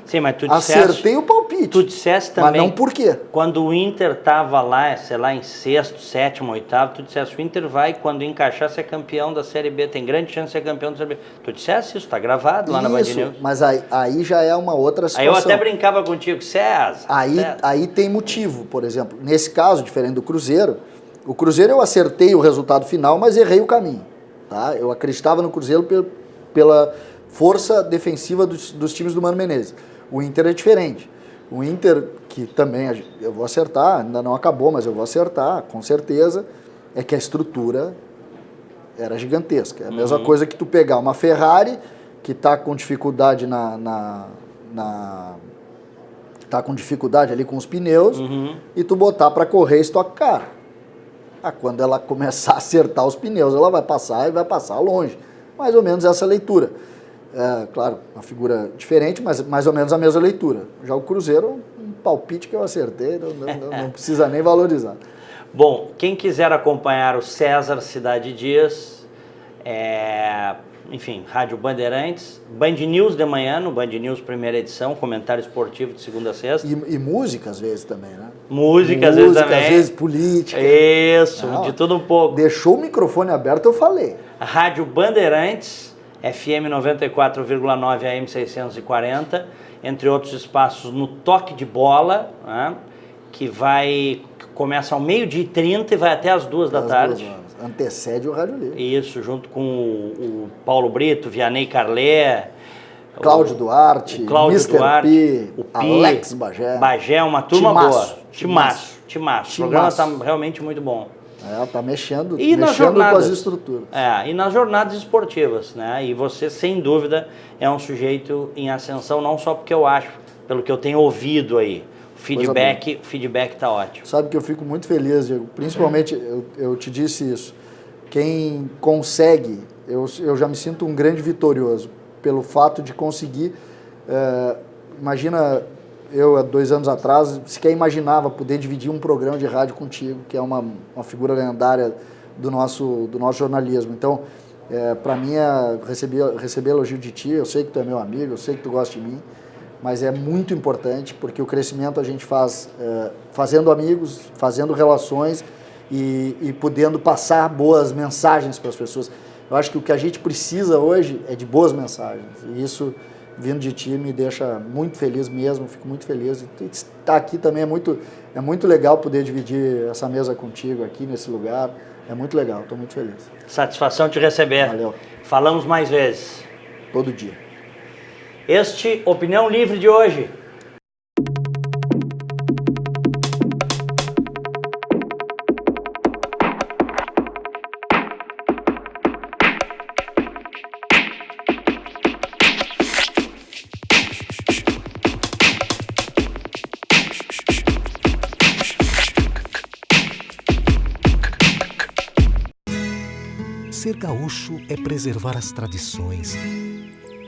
sim, mas tu disseste, acertei o palpite. Tu disseste também, mas não por quê? Quando o Inter estava lá, sei lá, em sexto, sétimo, oitavo, tu disseste, o Inter vai, quando encaixar, ser campeão da Série B, tem grande chance de ser campeão da Série B. Tu disseste isso, tá gravado lá na Band News. Mas aí já é uma outra situação. Aí eu até brincava contigo, César. Aí tem motivo, por exemplo, nesse caso, diferente do Cruzeiro, o Cruzeiro eu acertei o resultado final, mas errei o caminho. Tá? Eu acreditava no Cruzeiro pela força defensiva dos times do Mano Menezes. O Inter é diferente. O Inter, que também eu vou acertar, ainda não acabou, mas eu vou acertar, com certeza, é que a estrutura era gigantesca. É a mesma coisa que tu pegar uma Ferrari, que está com dificuldade tá com dificuldade ali com os pneus, e tu botar para correr Stock Car. Quando ela começar a acertar os pneus, ela vai passar e vai passar longe. Mais ou menos essa leitura. Claro, uma figura diferente, mas mais ou menos a mesma leitura. Já o Cruzeiro, um palpite que eu acertei, não precisa nem valorizar. Bom, quem quiser acompanhar o César Cidade Dias, enfim, Rádio Bandeirantes, Band News de manhã, no Band News primeira edição, comentário esportivo de segunda a sexta. E música às vezes também, né? Música às vezes também. Às vezes política. Isso, de tudo um pouco. Deixou o microfone aberto, eu falei. Rádio Bandeirantes, FM 94,9 AM 640, entre outros espaços no Toque de Bola, né, que começa ao 12h30 e vai até as 2 da tarde. Antecede o Rádio Livre. Isso, junto com o Paulo Brito, Vianney Carlé, Cláudio Duarte, Mr. Duarte, P, o Pi, Alex Bagé. Bagé, uma turma boa. Timaço. O programa está realmente muito bom. Tá mexendo com as estruturas. E nas jornadas esportivas, né? E você, sem dúvida, é um sujeito em ascensão, não só porque eu acho, pelo que eu tenho ouvido aí. O feedback está ótimo. Sabe que eu fico muito feliz, Diego. Principalmente, eu te disse isso. Quem consegue, eu já me sinto um grande vitorioso pelo fato de conseguir. Imagina, eu há 2 anos atrás, sequer imaginava poder dividir um programa de rádio contigo, que é uma figura lendária do nosso jornalismo. Então, para mim, receber elogio de ti, eu sei que tu é meu amigo, eu sei que tu gosta de mim, mas é muito importante, porque o crescimento a gente faz fazendo amigos, fazendo relações e podendo passar boas mensagens para as pessoas. Eu acho que o que a gente precisa hoje é de boas mensagens, e isso, vindo de ti, me deixa muito feliz mesmo, fico muito feliz. E estar aqui também é muito legal poder dividir essa mesa contigo aqui nesse lugar, é muito legal, estou muito feliz. Satisfação te receber. Valeu. Falamos mais vezes. Todo dia. Opinião Livre de hoje. Ser gaúcho é preservar as tradições,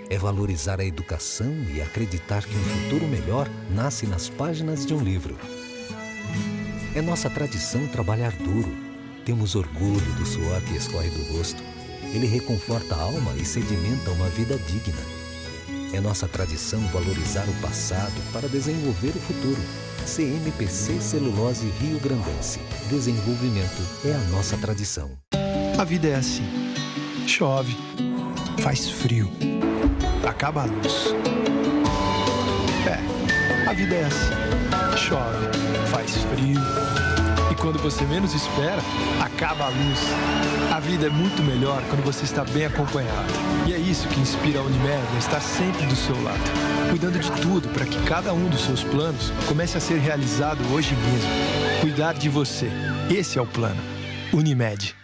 é valorizar a educação e acreditar que um futuro melhor nasce nas páginas de um livro. É nossa tradição trabalhar duro. Temos orgulho do suor que escorre do rosto. Ele reconforta a alma e sedimenta uma vida digna. É nossa tradição valorizar o passado para desenvolver o futuro. CMPC Celulose Rio Grandense. Desenvolvimento é a nossa tradição. A vida é assim. Chove, faz frio, acaba a luz. A vida é assim. Chove, faz frio. E quando você menos espera, acaba a luz. A vida é muito melhor quando você está bem acompanhado. E é isso que inspira a Unimed a estar sempre do seu lado, cuidando de tudo para que cada um dos seus planos comece a ser realizado hoje mesmo. Cuidar de você. Esse é o plano. Unimed.